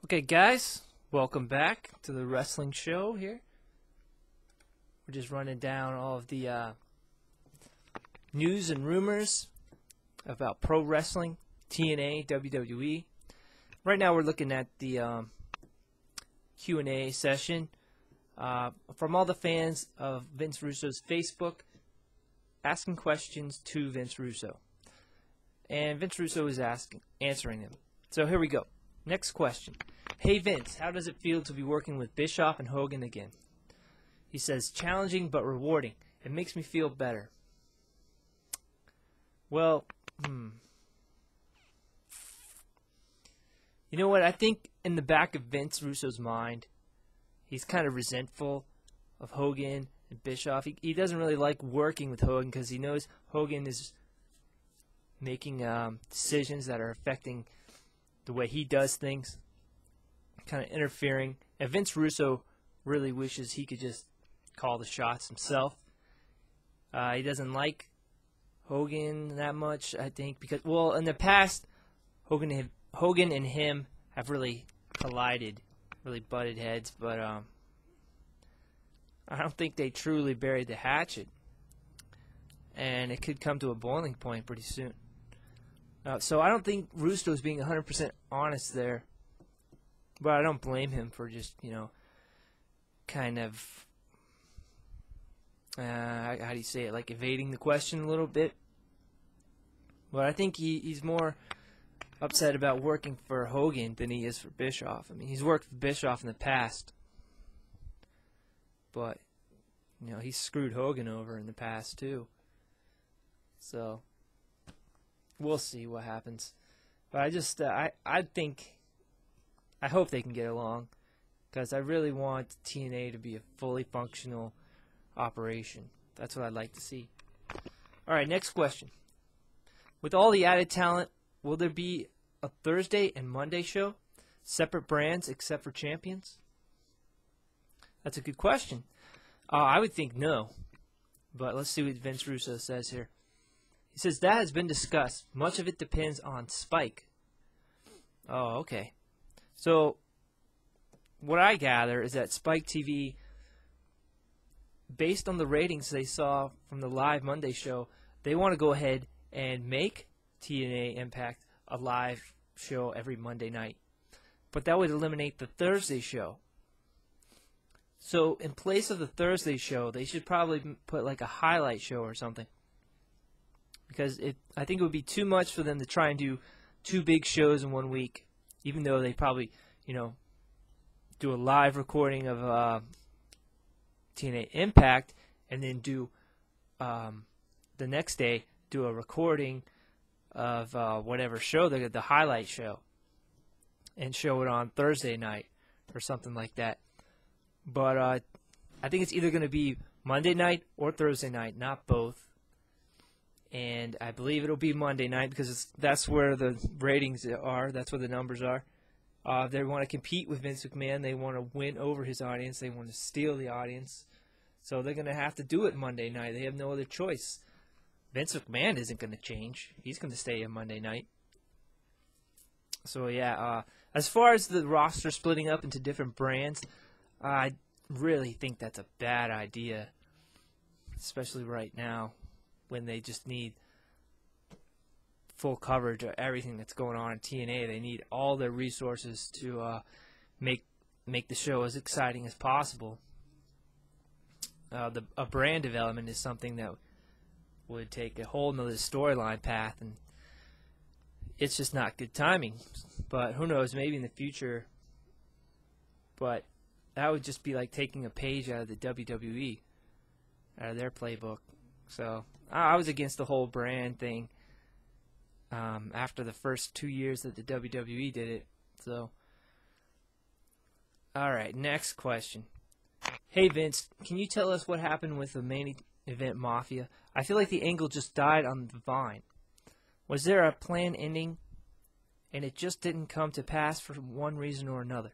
Okay, guys, welcome back to the wrestling show here. We're just running down all of the news and rumors about pro wrestling, TNA, WWE. Right now we're looking at the Q&A session from all the fans of Vince Russo's Facebook asking questions to Vince Russo. And Vince Russo is answering them. So here we go. Next question. Hey Vince, how does it feel to be working with Bischoff and Hogan again? He says, challenging but rewarding. It makes me feel better. Well, you know what? I think in the back of Vince Russo's mind, he's kind of resentful of Hogan and Bischoff. He doesn't really like working with Hogan because he knows Hogan is making decisions that are affecting the way he does things, kind of interfering. And Vince Russo really wishes he could just call the shots himself. He doesn't like Hogan that much, I think, because, well, in the past, Hogan and him have really collided, really butted heads, but I don't think they truly buried the hatchet, and it could come to a boiling point pretty soon. So I don't think Russo is being 100% honest there, but I don't blame him for just, kind of, how do you say it, like evading the question a little bit. But I think he's more upset about working for Hogan than he is for Bischoff. I mean, he's worked for Bischoff in the past, but, he's screwed Hogan over in the past too. So we'll see what happens. But I just, I hope they can get along, because I really want TNA to be a fully functional operation. That's what I'd like to see. All right, next question. With all the added talent, will there be a Thursday and Monday show? Separate brands except for champions? That's a good question. I would think no. But let's see what Vince Russo says here. He says, that has been discussed. Much of it depends on Spike. Oh, okay. So, what I gather is that Spike TV, based on the ratings they saw from the live Monday show, they want to go ahead and make TNA Impact a live show every Monday night. But that would eliminate the Thursday show. So, in place of the Thursday show, they should probably put like a highlight show or something. Because I think it would be too much for them to try and do two big shows in 1 week, even though they probably, do a live recording of TNA Impact, and then do the next day do a recording of whatever show, the highlight show, and show it on Thursday night or something like that. But I think it's either going to be Monday night or Thursday night, not both. And I believe it'll be Monday night because that's where the ratings are. That's where the numbers are. They want to compete with Vince McMahon. They want to win over his audience. They want to steal the audience. So they're going to have to do it Monday night. They have no other choice. Vince McMahon isn't going to change. He's going to stay on Monday night. So, yeah, as far as the roster splitting up into different brands, I really think that's a bad idea, especially right now, when they just need full coverage of everything that's going on in TNA. They need all their resources to make the show as exciting as possible. A brand development is something that would take a whole nother storyline path, and it's just not good timing. But who knows, maybe in the future. But that would just be like taking a page out of the WWE, out of their playbook. So I was against the whole brand thing after the first 2 years that the WWE did it. So, all right, next question. Hey Vince, can you tell us what happened with the main event Mafia? I feel like the angle just died on the vine. Was there a planned ending and it just didn't come to pass for one reason or another?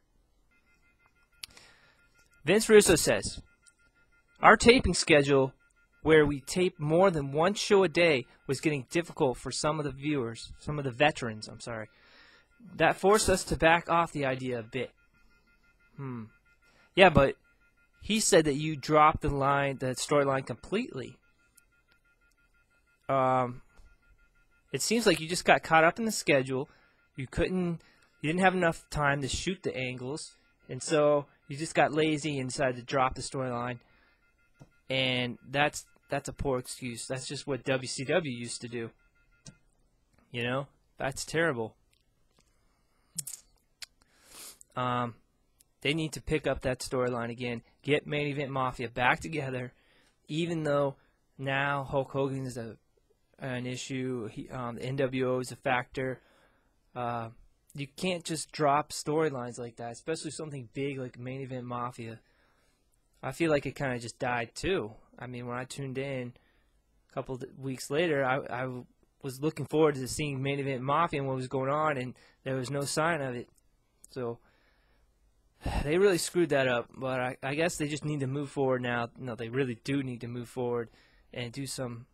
Vince Russo says, our taping schedule, where we tape more than one show a day, was getting difficult for some of the viewers, some of the veterans, that forced us to back off the idea a bit. Yeah, but he said that you dropped the storyline completely. It seems like you just got caught up in the schedule. You didn't have enough time to shoot the angles, and so you just got lazy and decided to drop the storyline. And that's a poor excuse. That's just what WCW used to do. You know, that's terrible. They need to pick up that storyline again. Get Main Event Mafia back together, even though now Hulk Hogan is an issue. The NWO is a factor. You can't just drop storylines like that, especially something big like Main Event Mafia. I feel like it kind of just died too. I mean, when I tuned in a couple of weeks later, I was looking forward to seeing Main Event Mafia and what was going on, and there was no sign of it. So they really screwed that up, but I guess they just need to move forward now. No, they really do need to move forward and do some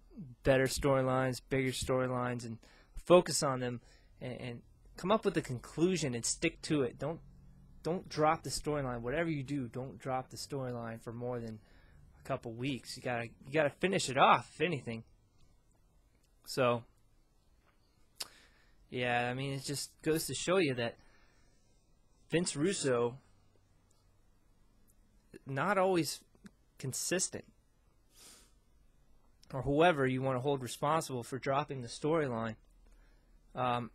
better storylines, bigger storylines, and focus on them and come up with a conclusion and stick to it. Don't drop the storyline. Whatever you do, don't drop the storyline for more than a couple weeks. You gotta finish it off, if anything. So yeah, I mean, it just goes to show you that Vince Russo not always consistent, or whoever you want to hold responsible for dropping the storyline.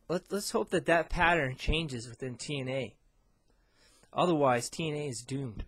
Let's hope that pattern changes within TNA. Otherwise, TNA is doomed.